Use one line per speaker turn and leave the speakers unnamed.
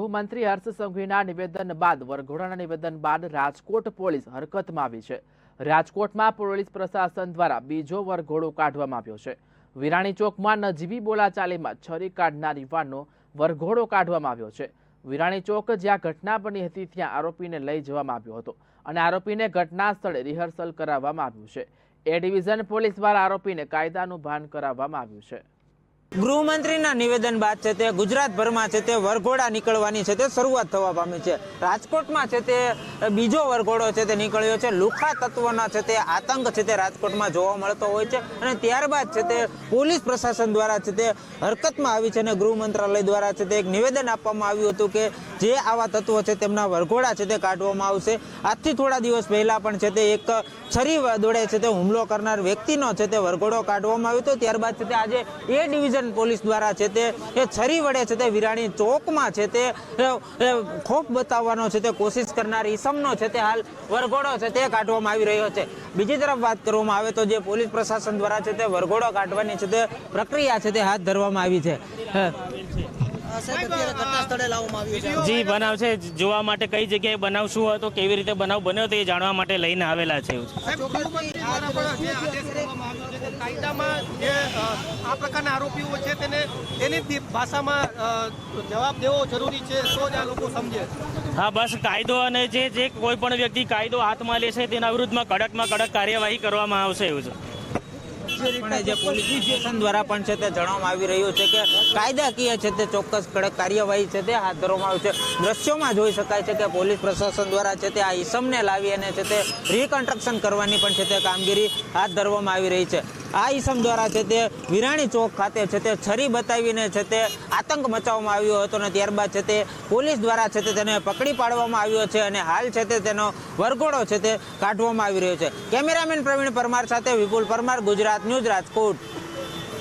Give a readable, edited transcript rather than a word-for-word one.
ગૃહમંત્રી હર્ષ સંઘવીના નિવેદન બાદ વરઘોડાના નિવેદન બાદ રાજકોટ પોલીસ હરકતમાં આવી છે। રાજકોટમાં પોલીસ પ્રશાસન દ્વારા બીજો વરઘોડો કાઢવામાં આવ્યો છે। વિરાણી ચોકમાં નજીવી બોલાચાલીમાં છરી કાઢનાર યુવાનનો વરઘોડો કાઢવામાં આવ્યો છે। વિરાણી ચોક જ્યાં ઘટના બની હતી ત્યાં આરોપીને લઈ જવામાં આવ્યો હતો અને આરોપીને ઘટના સ્થળે રિહર્સલ કરાવવામાં આવ્યું છે। એ ડિવિઝન પોલીસ દ્વારા આરોપીને કાયદાનું ભાન કરાવવામાં આવ્યું છે।
ગૃહમંત્રીના નિવેદન બાદ છે તે ગુજરાતભરમાં છે તે વરઘોડા નીકળવાની છે તે શરૂઆત થવા પામી છે। રાજકોટમાં છે તે બીજો વરઘોડો છે તે નીકળ્યો છે। લુખ્ખા તત્વોના છે તે આતંક છે તે રાજકોટમાં જોવા મળતો હોય છે અને ત્યારબાદ છે તે પોલીસ પ્રશાસન દ્વારા છે તે હરકતમાં આવી છે અને ગૃહ મંત્રાલય દ્વારા છે તે એક નિવેદન આપવામાં આવ્યું હતું કે જે આવા તત્વો છે તેમના વરઘોડા છે તે કાઢવામાં આવશે। આજથી થોડા દિવસ પહેલા પણ છે તે એક છરી દોડે છે તે હુમલો કરનાર વ્યક્તિનો છે તે વરઘોડો કાઢવામાં આવ્યો હતો। ત્યારબાદ છે તે આજે એ ડિવિઝન પોલીસ દ્વારા છે તે છરી વડે છે તે વિરાણી ચોકમાં છે તે ખોફ બતાવવાનો છે તે કોશિશ કરનાર ઈસમનો છે તે હાલ વરઘોડો છે તે કાઢવામાં આવી રહ્યો છે। બીજી તરફ વાત કરવામાં આવે તો જે પોલીસ પ્રશાસન દ્વારા છે તે વરઘોડો કાઢવાની છે તે પ્રક્રિયા છે તે હાથ ધરવામાં આવી છે।
જી બનાવ છે જોવા માટે કઈ જગ્યાએ બનાવ શું હતો કેવી રીતે બનાવ બન્યો તે જાણવા માટે લઈને આવેલા છે।
કાયદામાં જે આ પ્રકારના આરોપીઓ છે તેને તેની ભાષામાં જવાબ દેવો જરૂરી છે તો જ આ લોકો સમજે।
હા બસ કાયદો અને જે કોઈ પણ વ્યક્તિ કાયદો હાથમાં લે છે તેના વિરુદ્ધમાં કડકમાં કડક કાર્યવાહી કરવામાં આવશે એવું છે।
જે પોલીસ સ્ટેશન દ્વારા પણ છે તે જણાવવામાં આવી રહ્યું છે કે કાયદાકીય છે તે ચોક્કસ કડક કાર્યવાહી છે તે હાથ ધરવામાં આવી છે। દ્રશ્યોમાં જોઈ શકાય છે કે પોલીસ પ્રશાસન દ્વારા છે તે આ ઈસમને લાવી અને છે તે રિકન્સ્ટ્રક્શન કરવાની પણ છે તે કામગીરી હાથ ધરવામાં આવી રહી છે। આ ઈસમ દ્વારા છે તે વિરાણી ચોક ખાતે છે તે છરી બતાવીને છે તે આતંક મચાવવામાં આવ્યો હતો અને ત્યારબાદ છે તે પોલીસ દ્વારા છે તે તેને પકડી પાડવામાં આવ્યો છે અને હાલ છે તે તેનો વરઘોડો છે તે કાઢવામાં આવી રહ્યો છે। કેમેરામેન પ્રવીણ પરમાર સાથે વિપુલ પરમાર, ગુજરાત ન્યૂઝ, રાજકોટ।